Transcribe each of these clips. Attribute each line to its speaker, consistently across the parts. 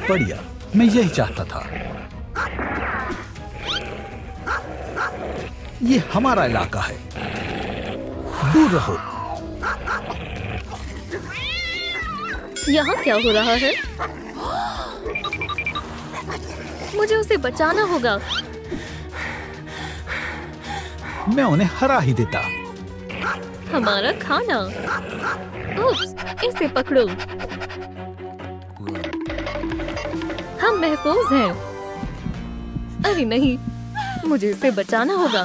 Speaker 1: बढ़िया, मैं यही चाहता था। ये हमारा इलाका है, दूर रहो।
Speaker 2: यहाँ क्या हो रहा है? मुझे उसे बचाना होगा।
Speaker 1: मैं उन्हें हरा ही देता।
Speaker 2: हमारा खाना। उप्स, इसे पकड़ो। हम महफूज हैं। अरे नहीं, मुझे इसे बचाना होगा।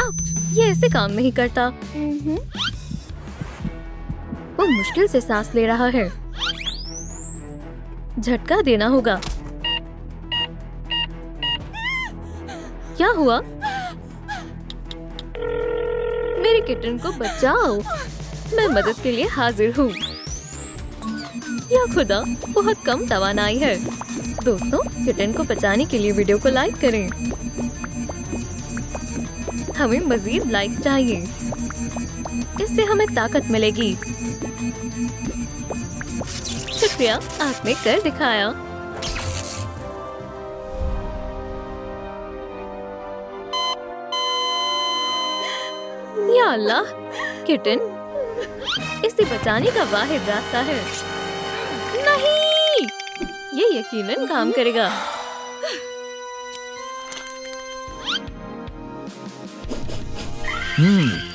Speaker 2: आउच, ये ऐसे काम नहीं करता। वो मुश्किल से सांस ले रहा है। झटका देना होगा। क्या हुआ? मेरे किटन को बचाओ। मैं मदद के लिए हाजिर हूँ। या खुदा, बहुत कम तवानाई है। दोस्तों, किटन को बचाने के लिए वीडियो को लाइक करें। हमें मजीद लाइक्स चाहिए। इससे हमें ताकत मिलेगी। शुक्रिया, आपने कर दिखाया। या अल्लाह, किटन, इसे बचाने का वाहिद रास्ता है। नहीं, ये यकीनन काम करेगा।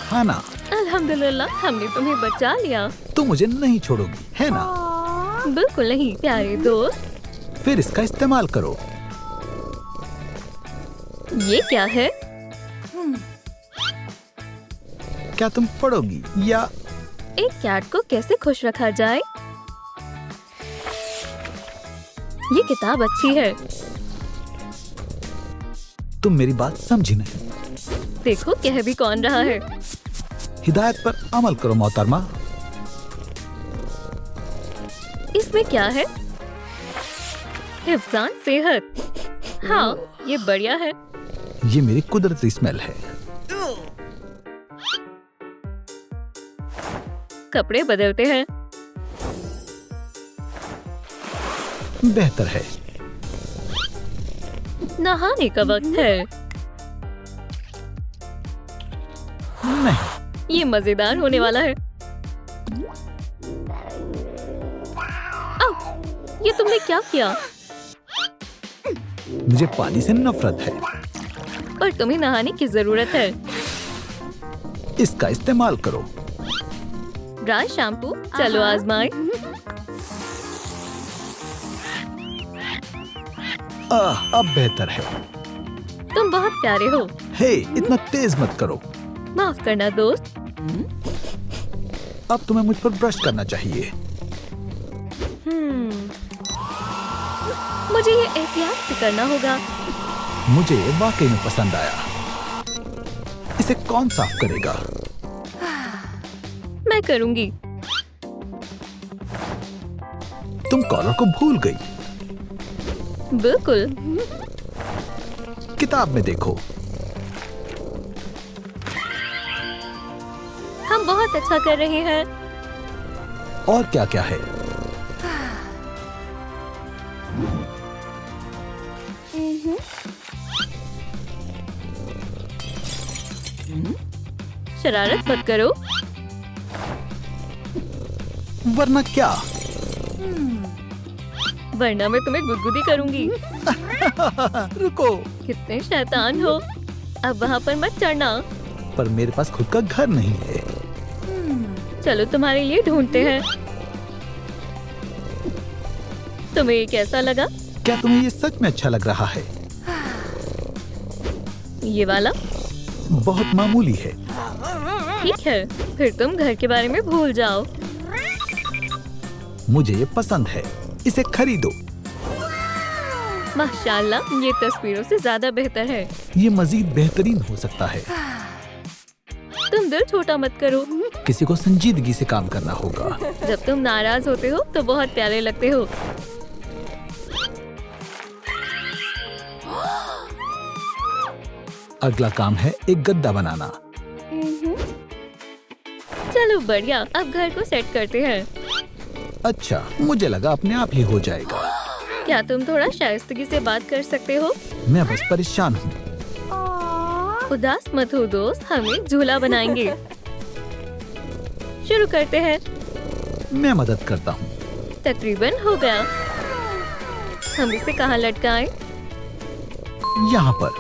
Speaker 1: खाना।
Speaker 2: अल्हम्दुलिल्लाह, हमने तुम्हें बचा लिया।
Speaker 1: तुम मुझे नहीं छोड़ोगी, है ना?
Speaker 2: बिल्कुल नहीं, प्यारे दोस्त।
Speaker 1: फिर इसका इस्तेमाल करो।
Speaker 2: ये क्या है?
Speaker 1: क्या तुम पढ़ोगी या?
Speaker 2: एक कैट को कैसे खुश रखा जाए? ये किताब अच्छी है।
Speaker 1: तुम मेरी बात समझी नहीं।
Speaker 2: देखो, कह भी कौन रहा है।
Speaker 1: हिदायत पर अमल करो मोहतरमा।
Speaker 2: इसमें क्या है? हिफ्ज़ान सेहत। हाँ, ये बढ़िया है।
Speaker 1: ये मेरी कुदरती स्मेल है।
Speaker 2: कपड़े बदलते हैं।
Speaker 1: बेहतर है।
Speaker 2: नहाने का वक्त है।
Speaker 1: नहीं,
Speaker 2: ये मजेदार होने वाला है। आउ, ये तुमने क्या किया?
Speaker 1: मुझे पानी से नफरत है।
Speaker 2: पर तुम्हें नहाने की जरूरत है।
Speaker 1: इसका इस्तेमाल करो।
Speaker 2: ड्राई शैम्पू, चलो आजमाए।
Speaker 1: अब बेहतर है।
Speaker 2: तुम बहुत प्यारे हो।
Speaker 1: हे, इतना तेज मत करो।
Speaker 2: माफ करना दोस्त।
Speaker 1: अब तुम्हें मुझ पर ब्रश करना चाहिए।
Speaker 2: मुझे ये एहतियात से करना होगा।
Speaker 1: मुझे ये वाकई में पसंद आया। इसे कौन साफ करेगा?
Speaker 2: मैं करूंगी।
Speaker 1: तुम कॉलर को भूल गई।
Speaker 2: बिल्कुल।
Speaker 1: किताब में देखो।
Speaker 2: हम बहुत अच्छा कर रहे हैं।
Speaker 1: और क्या क्या है?
Speaker 2: शरारत मत करो।
Speaker 1: वरना क्या?
Speaker 2: वरना मैं तुम्हें गुदगुदी करूंगी।
Speaker 1: रुको।
Speaker 2: कितने शैतान हो। अब वहाँ पर मत चढ़ना।
Speaker 1: पर मेरे पास खुद का घर नहीं है।
Speaker 2: चलो तुम्हारे लिए ढूंढते हैं। तुम्हें ये कैसा लगा?
Speaker 1: क्या तुम्हें ये सच में अच्छा लग रहा है?
Speaker 2: ये वाला
Speaker 1: बहुत मामूली है।
Speaker 2: ठीक है, फिर तुम घर के बारे में भूल जाओ।
Speaker 1: मुझे ये पसंद है। इसे खरीदो।
Speaker 2: माशाल्लाह, ये तस्वीरों से ज्यादा बेहतर है।
Speaker 1: ये मजीद बेहतरीन हो सकता है।
Speaker 2: तुम दिल छोटा मत करो।
Speaker 1: किसी को संजीदगी से काम करना होगा।
Speaker 2: जब तुम नाराज होते हो तो बहुत प्यारे लगते हो।
Speaker 1: अगला काम है एक गद्दा बनाना।
Speaker 2: चलो बढ़िया, अब घर को सेट करते हैं।
Speaker 1: अच्छा, मुझे लगा अपने आप ही हो जाएगा।
Speaker 2: क्या तुम थोड़ा शाइस्तगी से बात कर सकते हो?
Speaker 1: मैं बस परेशान हूँ।
Speaker 2: उदास मत हो दोस्त, हम एक झूला बनाएंगे। शुरू करते हैं।
Speaker 1: मैं मदद करता हूँ।
Speaker 2: तकरीबन हो गया। हम इसे कहाँ लटकाएं?
Speaker 1: यहाँ पर।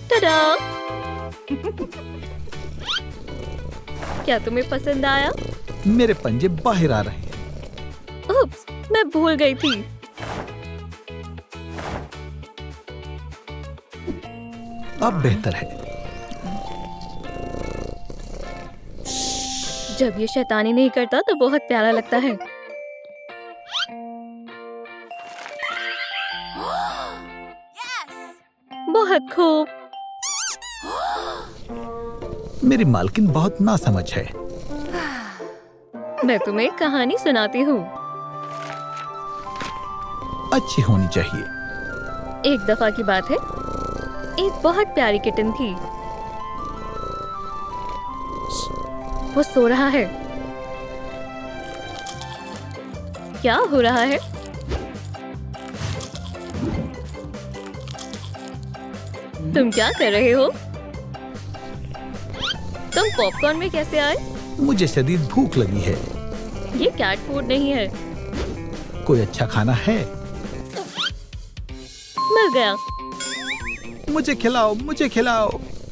Speaker 2: टडा! क्या तुम्हें पसंद आया?
Speaker 1: मेरे पंजे बाहर आ रहे हैं।
Speaker 2: उप्स, मैं भूल गई थी।
Speaker 1: अब बेहतर है।
Speaker 2: जब ये शैतानी नहीं करता तो बहुत प्यारा लगता है। बहुत खूब।
Speaker 1: मेरी मालकिन बहुत नासमझ है।
Speaker 2: मैं तुम्हें एक कहानी सुनाती हूँ।
Speaker 1: अच्छी होनी चाहिए।
Speaker 2: एक दफा की बात है, एक बहुत प्यारी किटन थी। वो सो रहा है। क्या हो रहा है? तुम क्या कर रहे हो? तुम पॉपकॉर्न में कैसे आए?
Speaker 1: मुझे शदीद भूख लगी है।
Speaker 2: ये कैट फूड नहीं है।
Speaker 1: कोई अच्छा खाना है?
Speaker 2: मिल गया।
Speaker 1: मुझे खिलाओ, मुझे खिलाओ,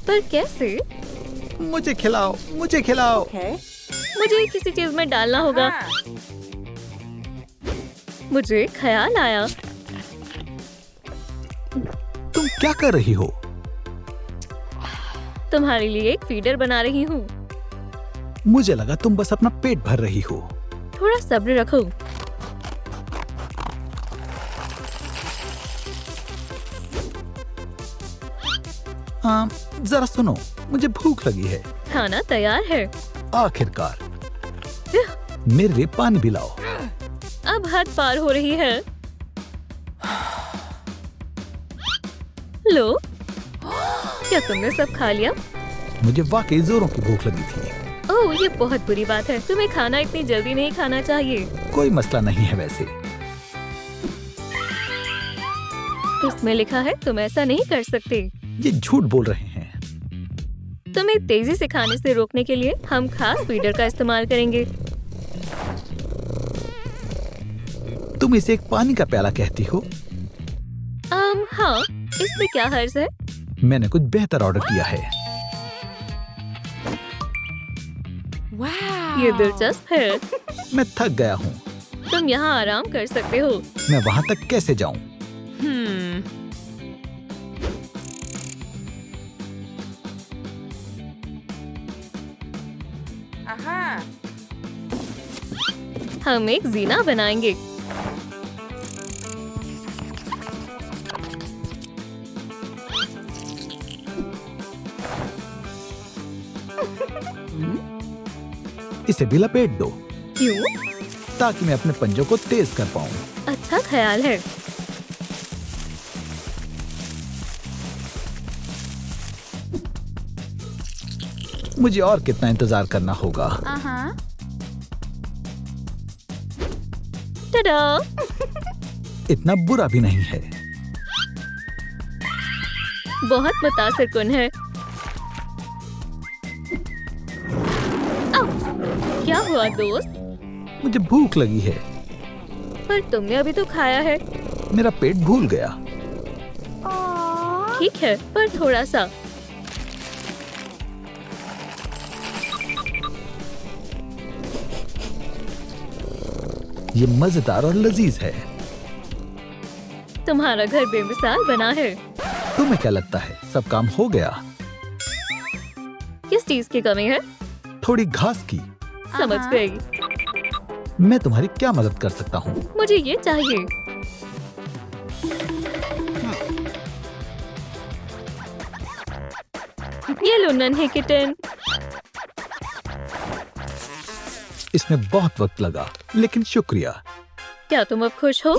Speaker 2: पर कैसे?
Speaker 1: मुझे खिलाओ, मुझे खिलाओ।
Speaker 2: मुझे किसी चीज में डालना होगा। मुझे ख्याल आया।
Speaker 1: तुम क्या कर रही हो?
Speaker 2: तुम्हारे लिए एक फीडर बना रही हूँ।
Speaker 1: मुझे लगा तुम बस अपना पेट भर रही हो।
Speaker 2: थोड़ा सब्र रखो।
Speaker 1: जरा सुनो, मुझे भूख लगी है।
Speaker 2: खाना तैयार है।
Speaker 1: आखिरकार। मेरे लिए पानी भी लाओ।
Speaker 2: अब हद पार हो रही है। लो, क्या तुमने सब खा लिया?
Speaker 1: मुझे वाकई जोरों की भूख लगी थी।
Speaker 2: ओह, ये बहुत बुरी बात है। तुम्हें खाना इतनी जल्दी नहीं खाना चाहिए।
Speaker 1: कोई मसला नहीं है वैसे।
Speaker 2: इसमें लिखा है तुम ऐसा नहीं कर सकते।
Speaker 1: ये झूठ बोल रहे हैं।
Speaker 2: तुम्हें तेजी से खाने से रोकने के लिए हम खास फीडर का इस्तेमाल करेंगे।
Speaker 1: तुम इसे एक पानी का प्याला कहती हो?
Speaker 2: हाँ, इसमें क्या हर्ज है?
Speaker 1: मैंने कुछ बेहतर ऑर्डर किया है।
Speaker 2: ये दिलचस्प है।
Speaker 1: मैं थक गया हूँ।
Speaker 2: तुम यहाँ आराम कर सकते हो।
Speaker 1: मैं वहाँ तक कैसे जाऊँ?
Speaker 2: हम एक जीना बनाएंगे।
Speaker 1: इसे भी लपेट दो।
Speaker 2: क्यों?
Speaker 1: ताकि मैं अपने पंजों को तेज कर पाऊँ।
Speaker 2: अच्छा ख्याल है।
Speaker 1: मुझे और कितना इंतजार करना होगा?
Speaker 2: टडा!
Speaker 1: इतना बुरा भी नहीं है।
Speaker 2: बहुत मुतासिरकुन है। क्या हुआ दोस्त?
Speaker 1: मुझे भूख लगी है।
Speaker 2: पर तुमने अभी तो खाया है।
Speaker 1: मेरा पेट भूल गया।
Speaker 2: ठीक है, पर थोड़ा सा।
Speaker 1: ये मजेदार और लजीज है।
Speaker 2: तुम्हारा घर बेमिसाल बना है।
Speaker 1: तुम्हें क्या लगता है सब काम हो गया?
Speaker 2: किस चीज की कमी है?
Speaker 1: थोड़ी घास की।
Speaker 2: समझ गई।
Speaker 1: मैं तुम्हारी क्या मदद कर सकता हूँ?
Speaker 2: मुझे ये चाहिए। ये लो नन्हे किटन।
Speaker 1: इसमें बहुत वक्त लगा, लेकिन शुक्रिया।
Speaker 2: क्या तुम अब खुश हो?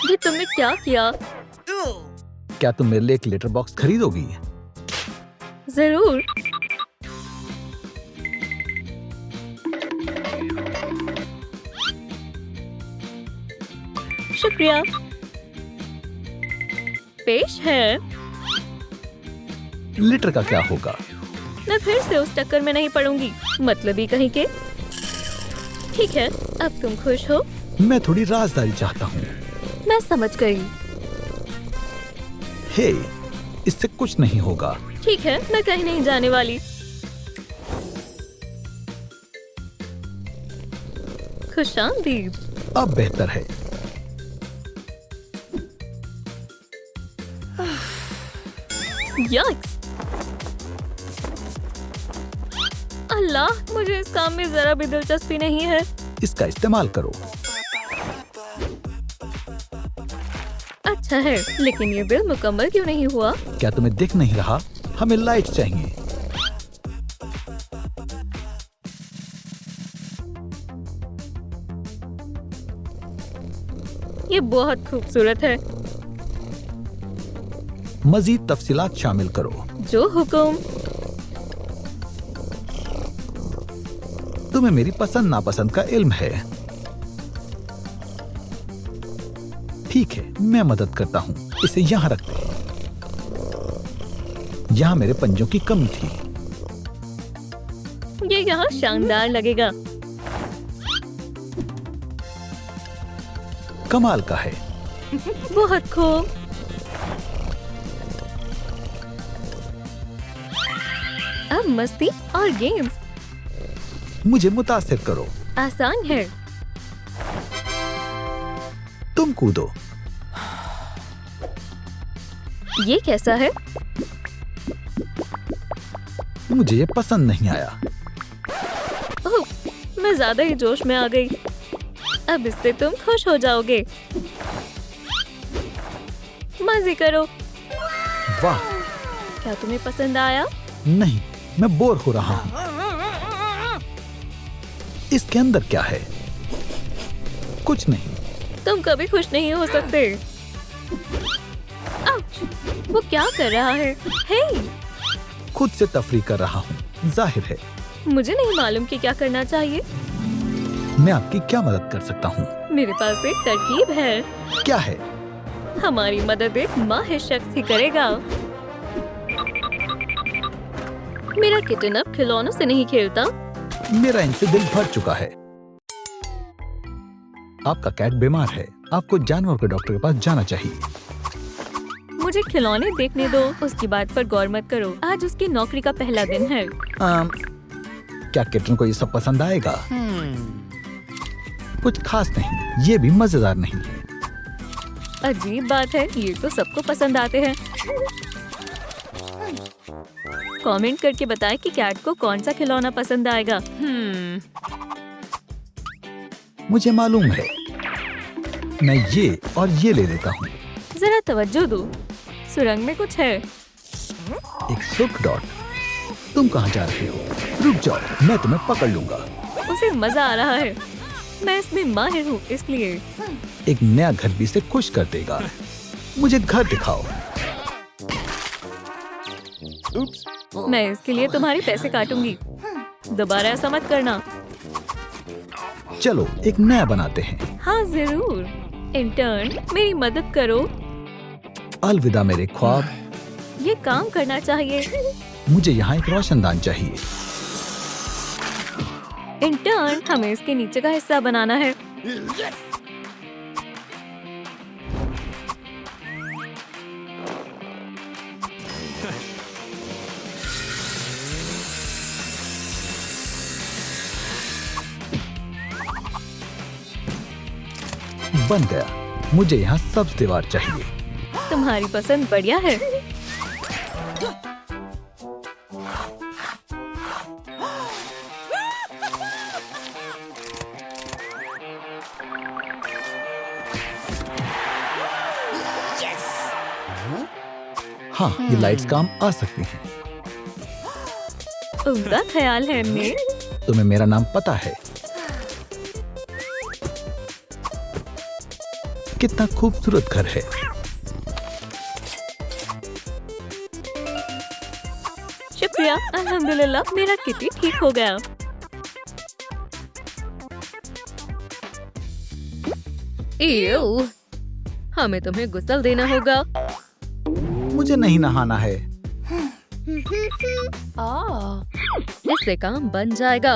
Speaker 2: ये तुमने क्या किया?
Speaker 1: क्या तुम मेरे लिए एक लेटर बॉक्स खरीदोगी?
Speaker 2: जरूर। शुक्रिया। पेश है।
Speaker 1: लेटर का क्या होगा?
Speaker 2: मैं फिर से उस टक्कर में नहीं पड़ूंगी, मतलब ही कहीं के। ठीक है, अब तुम खुश हो?
Speaker 1: मैं थोड़ी राजदारी चाहता हूँ।
Speaker 2: मैं समझ गई।
Speaker 1: हे, इससे कुछ नहीं होगा।
Speaker 2: ठीक है, मैं कहीं नहीं जाने वाली। खुशामदीद।
Speaker 1: अब बेहतर है।
Speaker 2: यक्स! अल्लाह, मुझे इस काम में जरा भी दिलचस्पी नहीं है।
Speaker 1: इसका इस्तेमाल करो।
Speaker 2: अच्छा है, लेकिन ये बिल मुकम्मल क्यों नहीं हुआ?
Speaker 1: क्या तुम्हें दिख नहीं रहा? हमें लाइट चाहिए।
Speaker 2: ये बहुत खूबसूरत है।
Speaker 1: मजीद तफसीलात शामिल करो।
Speaker 2: जो हुकुम।
Speaker 1: तुम्हें मेरी पसंद नापसंद का इल्म है। ठीक है, मैं मदद करता हूँ। इसे यहाँ रख दे। यहाँ मेरे पंजों की कमी थी।
Speaker 2: ये यहाँ शानदार लगेगा।
Speaker 1: कमाल का है।
Speaker 2: बहुत खूब। अब मस्ती और गेम्स।
Speaker 1: मुझे मुतासिर करो।
Speaker 2: आसान है।
Speaker 1: तुम कूदो।
Speaker 2: ये कैसा है?
Speaker 1: मुझे ये पसंद नहीं आया।
Speaker 2: ओह, मैं ज्यादा ही जोश में आ गई। अब इससे तुम खुश हो जाओगे। मजे करो।
Speaker 1: वाह!
Speaker 2: क्या तुम्हें पसंद आया?
Speaker 1: नहीं, मैं बोर हो रहा हूँ। इसके अंदर क्या है? कुछ नहीं।
Speaker 2: तुम कभी खुश नहीं हो सकते। आउच! वो क्या कर रहा है? हे!
Speaker 1: खुद से तफरीह कर रहा हूँ। जाहिर है।
Speaker 2: मुझे नहीं मालूम कि क्या करना चाहिए।
Speaker 1: मैं आपकी क्या मदद कर सकता हूँ?
Speaker 2: मेरे पास एक तरकीब है।
Speaker 1: क्या है?
Speaker 2: हमारी मदद एक माहिर शख्स ही करेगा। मेरा किटन अब खिलौनों से नहीं खेलता।
Speaker 1: मेरा इनसे दिल भर चुका है। आपका कैट बीमार है। आपको जानवर के डॉक्टर के पास जाना चाहिए।
Speaker 2: मुझे खिलौने देखने दो। उसकी बात पर गौर मत करो। आज उसकी नौकरी का पहला दिन है।
Speaker 1: क्या किटन को ये सब पसंद आएगा? कुछ खास नहीं। ये भी मजेदार नहीं है।
Speaker 2: अजीब बात है, ये तो सबको पसंद आते हैं। कमेंट करके बताएं कि कैट को कौन सा खिलौना पसंद आएगा।
Speaker 1: मुझे मालूम है। मैं ये और ये ले लेता हूँ।
Speaker 2: जरा तवज्जो दो। सुरंग में कुछ है।
Speaker 1: एक सुर्ख डॉट। तुम कहाँ जा रहे हो? रुक जाओ, मैं तुम्हें पकड़ लूंगा।
Speaker 2: उसे मजा आ रहा है। मैं इसमें माहिर हूँ, इसलिए।
Speaker 1: एक नया घर भी इसे खुश कर देगा। मुझे घर दिखाओ।
Speaker 2: मैं इसके लिए तुम्हारे पैसे काटूंगी। दोबारा ऐसा मत करना।
Speaker 1: चलो एक नया बनाते हैं।
Speaker 2: हाँ जरूर। इंटर्न, मेरी मदद करो।
Speaker 1: अलविदा मेरे ख्वाब।
Speaker 2: ये काम करना चाहिए।
Speaker 1: मुझे यहाँ एक रोशनदान चाहिए।
Speaker 2: इंटर्न, हमें इसके नीचे का हिस्सा बनाना है।
Speaker 1: बन गया। मुझे यहाँ सब्ज दीवार चाहिए।
Speaker 2: तुम्हारी पसंद बढ़िया है।
Speaker 1: हाँ, ये लाइट्स काम आ सकती हैं।
Speaker 2: उनका ख्याल है मैं।
Speaker 1: तुम्हें मेरा नाम पता है। कितना खूबसूरत घर है।
Speaker 2: शुक्रिया, अल्हम्दुलिल्लाह मेरा किटी ठीक हो गया। एव, हमें तुम्हें गुस्ल देना होगा।
Speaker 1: मुझे नहीं नहाना है।
Speaker 2: इससे काम बन जाएगा।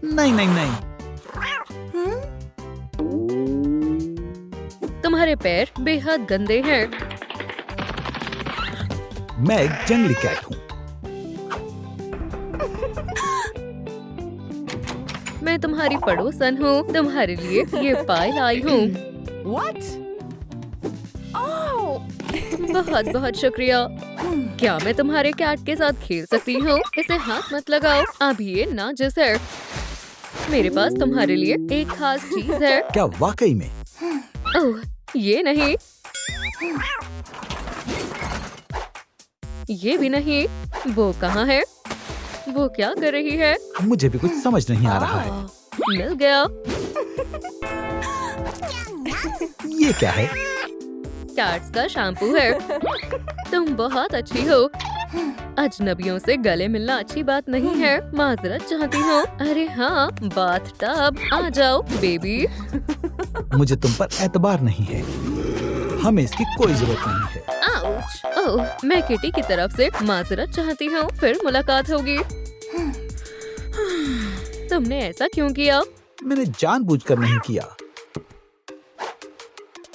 Speaker 1: नहीं नहीं नहीं।
Speaker 2: तुम्हारे पैर बेहद गंदे हैं।
Speaker 1: मैं एक जंगली कैट हूँ।
Speaker 2: मैं तुम्हारी पड़ोसन हूँ। तुम्हारे लिए ये पाई लाई हूँ। बहुत बहुत शुक्रिया। क्या मैं तुम्हारे कैट के साथ खेल सकती हूँ? इसे हाथ मत लगाओ, अभी ये नाजिस है। मेरे पास तुम्हारे लिए एक खास चीज है।
Speaker 1: क्या वाकई में?
Speaker 2: ओह, ये नहीं, ये भी नहीं। वो कहाँ है? वो क्या कर रही है?
Speaker 1: मुझे भी कुछ समझ नहीं आ रहा है।
Speaker 2: मिल गया।
Speaker 1: ये क्या है?
Speaker 2: कैट्स का शैम्पू है। तुम बहुत अच्छी हो। अजनबियों से गले मिलना अच्छी बात नहीं है। माजरत चाहती हूँ। अरे हाँ, बाथ टब, आ जाओ बेबी।
Speaker 1: मुझे तुम पर एतबार नहीं है। हमें इसकी कोई जरूरत नहीं है।
Speaker 2: आउच। ओह, मैं किटी की तरफ से माजरत चाहती हूँ। फिर मुलाकात होगी। तुमने ऐसा क्यों किया?
Speaker 1: मैंने जानबूझकर नहीं किया।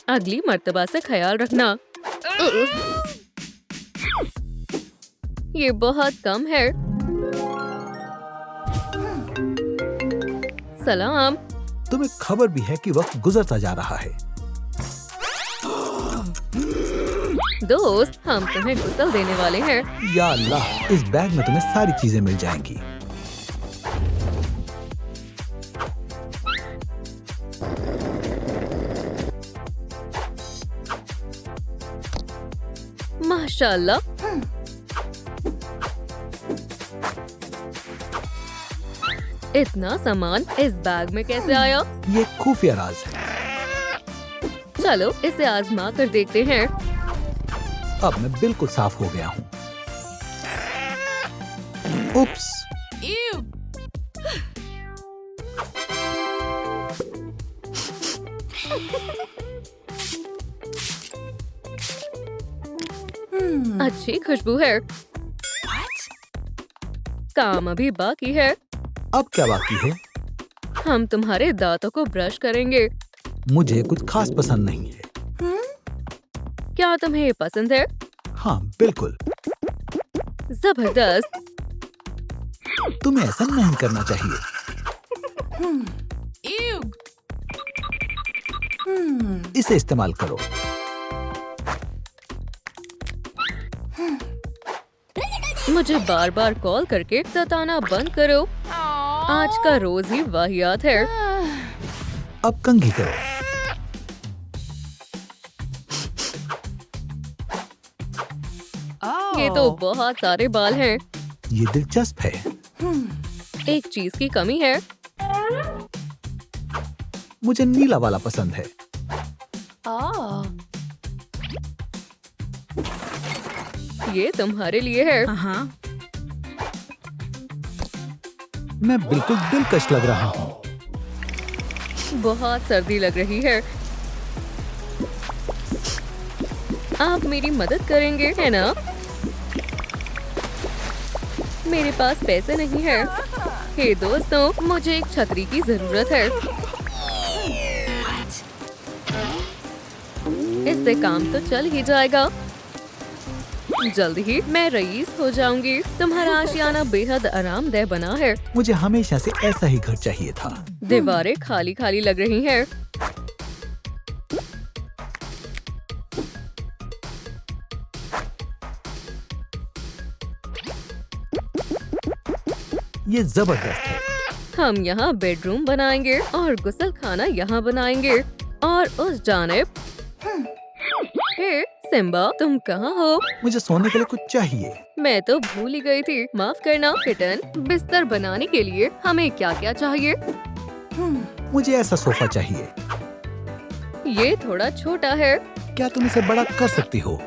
Speaker 2: अगली मर्तबा से ख्याल रखना। ये बहुत कम है। सलाम।
Speaker 1: तुम्हें खबर भी है कि वक्त गुजरता जा रहा है।
Speaker 2: दोस्त, हम तुम्हें गुस्ल देने वाले हैं।
Speaker 1: या अल्लाह, इस बैग में तुम्हें सारी चीजें मिल जाएंगी।
Speaker 2: माशाल्लाह। इतना सामान इस बैग में कैसे आया?
Speaker 1: ये खुफिया राज है।
Speaker 2: चलो इसे आजमा कर देखते हैं।
Speaker 1: अब मैं बिल्कुल साफ हो गया हूँ। उप्स।
Speaker 2: अच्छी खुशबू है। काम अभी बाकी है।
Speaker 1: अब क्या बाकी है?
Speaker 2: हम तुम्हारे दांतों को ब्रश करेंगे।
Speaker 1: मुझे कुछ खास पसंद नहीं है।
Speaker 2: क्या तुम्हें ये पसंद है?
Speaker 1: हाँ बिल्कुल।
Speaker 2: जबरदस्त।
Speaker 1: तुम्हें ऐसा नहीं करना चाहिए। इसे इस्तेमाल करो।
Speaker 2: मुझे बार बार कॉल करके सताना बंद करो। आज का रोज ही वाहियात है।
Speaker 1: अब कंघी करो।
Speaker 2: ये तो बहुत सारे बाल हैं।
Speaker 1: ये दिलचस्प है।
Speaker 2: एक चीज की कमी है।
Speaker 1: मुझे नीला वाला पसंद है।
Speaker 2: ये तुम्हारे लिए है।
Speaker 1: मैं बिल्कुल दिलकश लग रहा हूँ।
Speaker 2: बहुत सर्दी लग रही है। आप मेरी मदद करेंगे, है ना? मेरे पास पैसे नहीं है। हे दोस्तों, मुझे एक छतरी की जरूरत है। इससे काम तो चल ही जाएगा। जल्द ही मैं रईस हो जाऊंगी। तुम्हारा आशियाना बेहद आरामदेह बना है।
Speaker 1: मुझे हमेशा से ऐसा ही घर चाहिए था।
Speaker 2: दीवारें खाली खाली लग रही हैं।
Speaker 1: ये जबरदस्त है।
Speaker 2: हम यहाँ बेडरूम बनाएंगे और गुस्ल खाना यहाँ बनाएंगे। और उस जानिब। हे सिम्बा, तुम कहाँ हो?
Speaker 1: मुझे सोने के लिए कुछ चाहिए।
Speaker 2: मैं तो भूल ही गई थी। माफ करना किटन। बिस्तर बनाने के लिए हमें क्या क्या चाहिए?
Speaker 1: मुझे ऐसा सोफा चाहिए।
Speaker 2: ये थोड़ा छोटा है।
Speaker 1: क्या तुम इसे बड़ा कर सकती हो?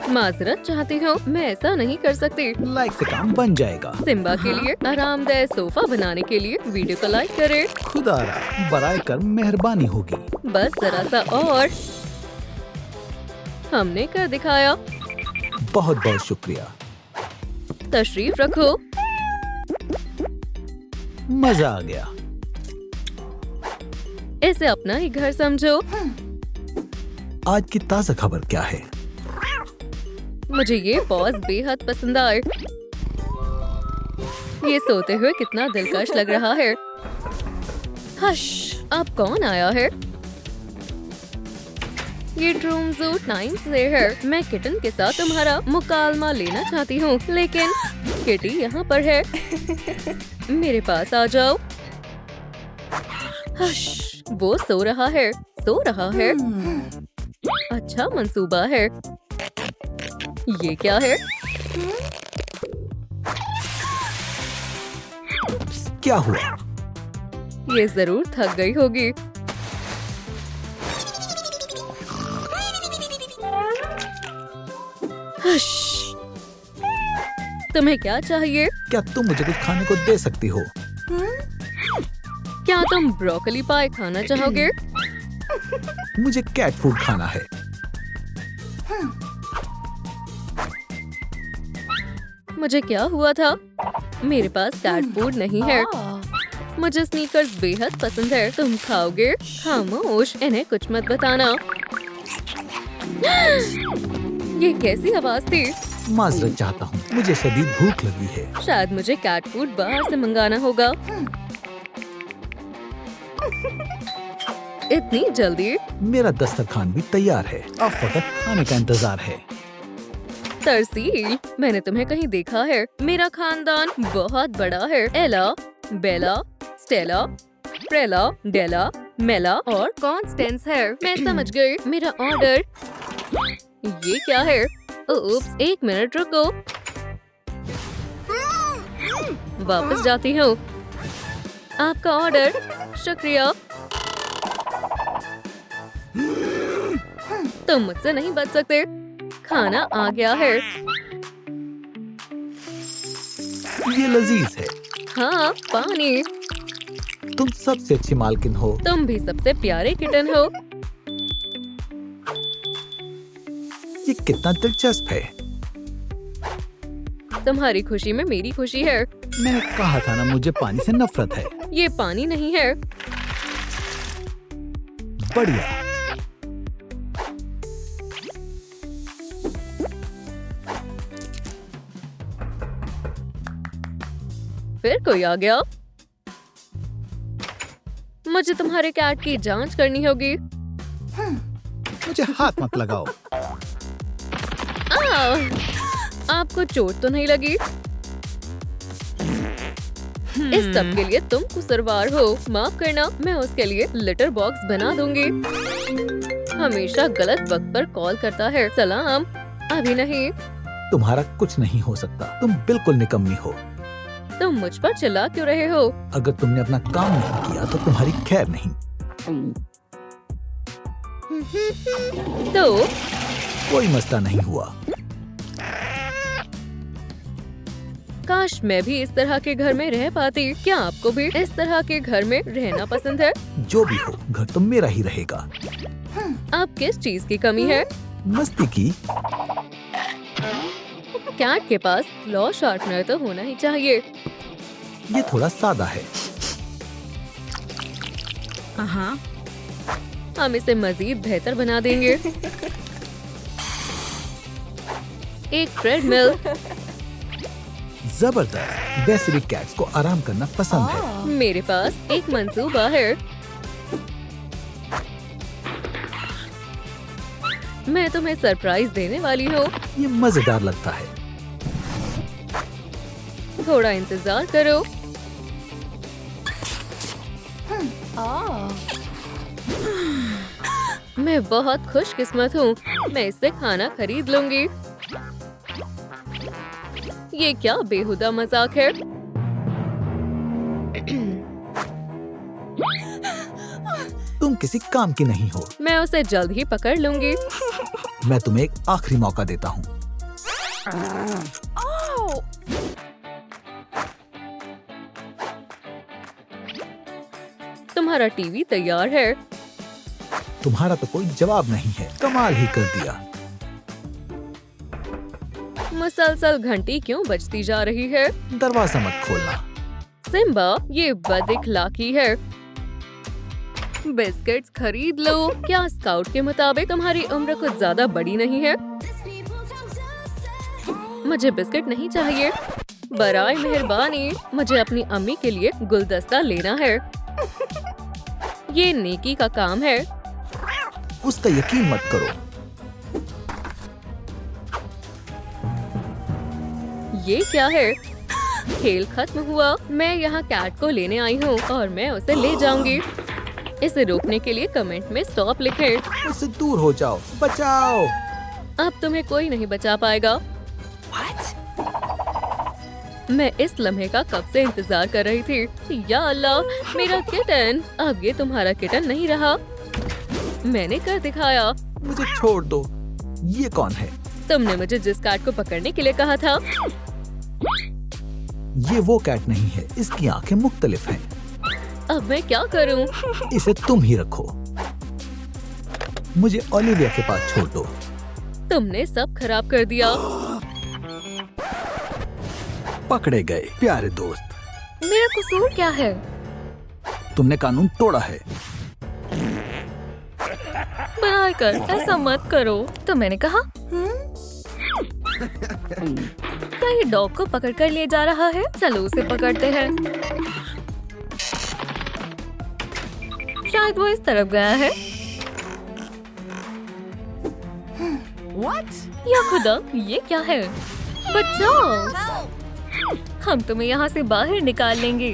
Speaker 2: माजरत चाहती हूँ, मैं ऐसा नहीं कर सकती।
Speaker 1: लाइक से काम बन जाएगा।
Speaker 2: सिम्बा के लिए आरामदायक सोफा बनाने के लिए वीडियो को लाइक करें।
Speaker 1: खुदारा बराए कर मेहरबानी होगी।
Speaker 2: बस जरा सा और। हमने कर दिखाया।
Speaker 1: बहुत बहुत शुक्रिया।
Speaker 2: तशरीफ रखो।
Speaker 1: मजा आ गया।
Speaker 2: इसे अपना ही घर समझो।
Speaker 1: आज की ताज़ा खबर क्या है?
Speaker 2: मुझे ये बॉस बेहद पसंद आए। ये सोते हुए कितना दिलकश लग रहा है। हश, अब कौन आया है? ये ड्रूम ज़ू टाइम से है। मैं किटन के साथ तुम्हारा मुकालमा लेना चाहती हूँ, लेकिन किटी यहाँ पर है। मेरे पास आ जाओ। हश, वो सो रहा है, सो रहा है। अच्छा मंसूबा है। ये क्या है?
Speaker 1: क्या हुआ?
Speaker 2: ये जरूर थक गई होगी। हश, तुम्हें क्या चाहिए?
Speaker 1: क्या तुम मुझे कुछ खाने को दे सकती हो?
Speaker 2: क्या तुम ब्रोकली पाई खाना चाहोगे?
Speaker 1: मुझे कैट फूड खाना है।
Speaker 2: मुझे क्या हुआ था? मेरे पास कैट फूड नहीं है। मुझे स्नीकर्स बेहद पसंद है। तुम खाओगे? खामोश, इन्हें कुछ मत बताना। ये कैसी आवाज थी?
Speaker 1: माजरत चाहता हूँ, मुझे शदीद भूख लगी है।
Speaker 2: शायद मुझे कैट फूड बाहर से मंगाना होगा। इतनी जल्दी?
Speaker 1: मेरा दस्तरखान भी तैयार है, अब फकत खाने का इंतजार है।
Speaker 2: तरसील, मैंने तुम्हें कहीं देखा है। मेरा खानदान बहुत बड़ा है। एला, बेला, स्टेला, प्रेला, डेला, मेला और कॉन्स्टेंस है। मैं समझ गई। मेरा ऑर्डर। ये क्या है? उप्स, एक मिनट रुको। वापस जाती हूँ। आपका ऑर्डर। शुक्रिया। तुम मुझसे नहीं बच सकते। खाना आ गया है।
Speaker 1: ये लजीज है।
Speaker 2: हाँ, पानी।
Speaker 1: तुम सबसे अच्छी मालकिन हो।
Speaker 2: तुम भी सबसे प्यारे किटन हो।
Speaker 1: ये कितना दिलचस्प है।
Speaker 2: तुम्हारी खुशी में मेरी खुशी है।
Speaker 1: मैंने कहा था ना, मुझे पानी से नफरत है।
Speaker 2: ये पानी नहीं है।
Speaker 1: बढ़िया।
Speaker 2: फिर कोई आ गया। मुझे तुम्हारे कैट की जांच करनी होगी।
Speaker 1: मुझे हाथ मत लगाओ।
Speaker 2: आपको चोट तो नहीं लगी? इस सब के लिए तुम कुसरवार हो। माफ करना, मैं उसके लिए लिटर बॉक्स बना दूंगी। हमेशा गलत वक्त पर कॉल करता है। सलाम। अभी नहीं।
Speaker 1: तुम्हारा कुछ नहीं हो सकता। तुम बिल्कुल निकम्मी हो।
Speaker 2: तुम मुझ पर चिल्ला क्यों रहे हो?
Speaker 1: अगर तुमने अपना काम नहीं किया तो तुम्हारी खैर नहीं।
Speaker 2: तो
Speaker 1: कोई मसला नहीं हुआ।
Speaker 2: काश मैं भी इस तरह के घर में रह पाती। क्या आपको भी इस तरह के घर में रहना पसंद है?
Speaker 1: जो भी हो, घर तो मेरा ही रहेगा।
Speaker 2: आप किस चीज की कमी है?
Speaker 1: मस्ती की।
Speaker 2: कैट के पास क्लॉ शार्पनर तो होना ही चाहिए।
Speaker 1: ये थोड़ा सादा है।
Speaker 2: हम इसे मजीद बेहतर बना देंगे। एक ट्रेडमिल।
Speaker 1: जबरदस्त। वैसे भी कैट्स को आराम करना पसंद है।
Speaker 2: मेरे पास एक मंसूबा है। मैं तुम्हें सरप्राइज देने वाली हूँ।
Speaker 1: ये मजेदार लगता है।
Speaker 2: थोड़ा इंतजार करो। मैं बहुत खुशकिस्मत हूँ। मैं इससे खाना खरीद लूंगी। ये क्या बेहुदा मजाक है?
Speaker 1: तुम किसी काम की नहीं हो।
Speaker 2: मैं उसे जल्द ही पकड़ लूंगी।
Speaker 1: मैं तुम्हें एक आखिरी मौका देता हूँ।
Speaker 2: तुम्हारा टीवी तैयार है।
Speaker 1: तुम्हारा तो कोई जवाब नहीं है। कमाल ही कर दिया।
Speaker 2: मुसलसल घंटी क्यों बजती जा रही है?
Speaker 1: दरवाजा मत खोलना।
Speaker 2: सिम्बा, ये बदइखलाकी है। बिस्किट्स खरीद लो। क्या स्काउट के मुताबिक तुम्हारी उम्र कुछ ज्यादा बड़ी नहीं है? मुझे बिस्किट नहीं चाहिए। बराए मेहरबानी, मुझे अपनी अम्मी के लिए गुलदस्ता लेना है। ये नेकी का काम है।
Speaker 1: उसका यकीन मत करो।
Speaker 2: ये क्या है? खेल खत्म हुआ। मैं यहाँ कैट को लेने आई हूँ और मैं उसे ले जाऊंगी। इसे रोकने के लिए कमेंट में स्टॉप लिखें।
Speaker 1: उससे दूर हो जाओ। बचाओ।
Speaker 2: अब तुम्हें कोई नहीं बचा पाएगा। मैं इस लम्हे का कब से इंतजार कर रही थी। या अल्लाह, मेरा किटन। अब ये तुम्हारा किटन नहीं रहा। मैंने कर दिखाया।
Speaker 1: मुझे छोड़ दो। ये कौन है?
Speaker 2: तुमने मुझे जिस कैट को पकड़ने के लिए कहा था।
Speaker 1: ये वो कैट नहीं है। इसकी आंखें मुख्तलिफ हैं।
Speaker 2: अब मैं क्या करूं?
Speaker 1: इसे तुम ही रखो। मुझे ओलिविया के पास छोड़ दो।
Speaker 2: तुमने सब खराब कर दिया।
Speaker 1: पकड़े गए प्यारे दोस्त।
Speaker 2: मेरा कसूर क्या है?
Speaker 1: तुमने कानून तोड़ा है।
Speaker 2: बनाए कर ऐसा मत करो। तो मैंने कहा। क्या ये डॉग को पकड़ कर ले जा रहा है? चलो उसे पकड़ते हैं। शायद वो इस तरफ गया है। या खुदा, ये क्या है? बचाओ! हम तुम्हें यहाँ से बाहर निकाल लेंगे।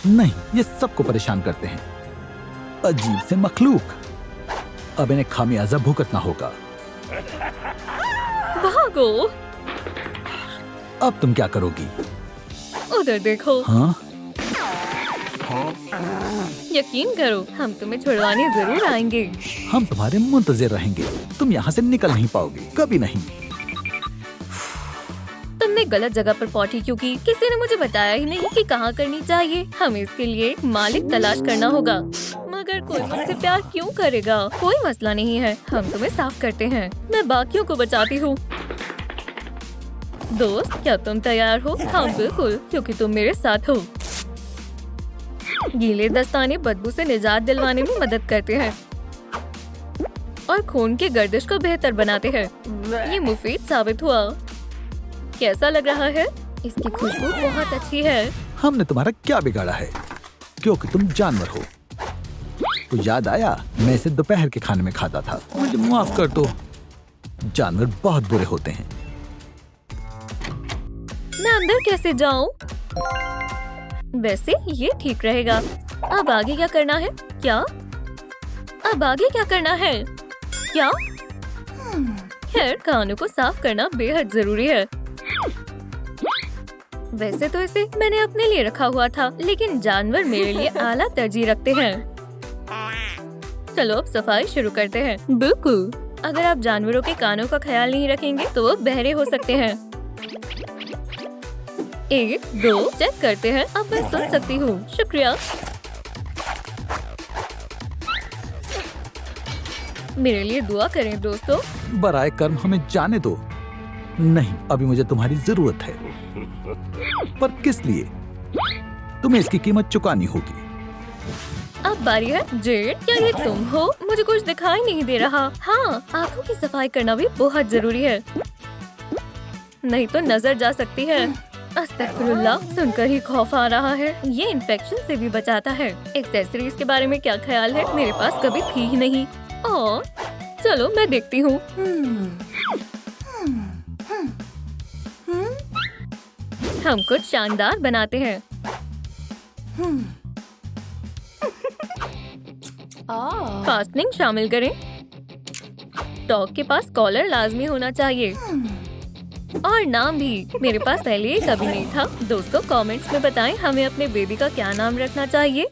Speaker 1: नहीं, ये सबको परेशान करते हैं। अजीब से मखलूक। अब इन्हें खामियाजा भुगतना होगा।
Speaker 2: भागो!
Speaker 1: अब तुम क्या करोगी?
Speaker 2: उधर देखो।
Speaker 1: हाँ?
Speaker 2: यकीन करो, हम तुम्हें छुड़वाने जरूर आएंगे।
Speaker 1: हम तुम्हारे मुंतजिर रहेंगे। तुम यहाँ से निकल नहीं पाओगे, कभी नहीं।
Speaker 2: तुमने गलत जगह पर पॉटी क्यों की? किसी ने मुझे बताया ही नहीं कि कहाँ करनी चाहिए। हमें इसके लिए एक मालिक तलाश करना होगा। मगर कोई मुझसे प्यार क्यों करेगा? कोई मसला नहीं है, हम तुम्हें साफ करते हैं। मैं बाकियों को बचाती हूँ। दोस्त, क्या तुम तैयार हो? हाँ बिल्कुल, क्योंकि तुम मेरे साथ हो। गीले दस्ताने बदबू से निजात दिलवाने में मदद करते हैं और खून की गर्दिश को बेहतर बनाते हैं। ये मुफीद साबित हुआ। कैसा लग रहा है? इसकी खुशबू बहुत अच्छी है।
Speaker 1: हमने तुम्हारा क्या बिगाड़ा है? क्योंकि तुम जानवर हो। तो याद आया, मैं इसे दोपहर के खाने में खाता था। मुझे माफ कर दो। जानवर बहुत बुरे होते हैं।
Speaker 2: मैं अंदर कैसे जाऊं? वैसे ये ठीक रहेगा। अब आगे क्या करना है? क्या? अब आगे क्या करना है? क्या? खैर, कानों को साफ करना बेहद जरूरी है। वैसे तो इसे मैंने अपने लिए रखा हुआ था, लेकिन जानवर मेरे लिए आला तरजीह रखते हैं। चलो अब सफाई शुरू करते हैं। बिल्कुल। अगर आप जानवरों के कानों का ख्याल नहीं रखेंगे तो वो बहरे हो सकते हैं। 1, 2 चेक करते हैं। अब मैं सुन सकती हूँ। शुक्रिया। मेरे लिए दुआ करें दोस्तों।
Speaker 1: बराए कर्म हमें जाने दो। नहीं, अभी मुझे तुम्हारी जरूरत है। पर किस लिए? तुम्हें इसकी कीमत चुकानी होगी।
Speaker 2: अब बारी है जेड। क्या ये तुम हो? मुझे कुछ दिखाई नहीं दे रहा। हाँ, आँखों की सफाई करना भी बहुत जरूरी है, नहीं तो नजर जा सकती है। अस्तगफिरुल्लाह, सुनकर ही खौफ आ रहा है। ये इन्फेक्शन से भी बचाता है। एक्सेसरीज के बारे में क्या ख्याल है? मेरे पास कभी थी ही नहीं। और चलो मैं देखती हूँ। हम कुछ शानदार बनाते हैं। फास्टनिंग शामिल करें। डॉग के पास कॉलर लाजमी होना चाहिए और नाम भी। मेरे पास पहले ही कभी नहीं था। दोस्तों कमेंट्स में बताएं हमें अपने बेबी का क्या नाम रखना चाहिए।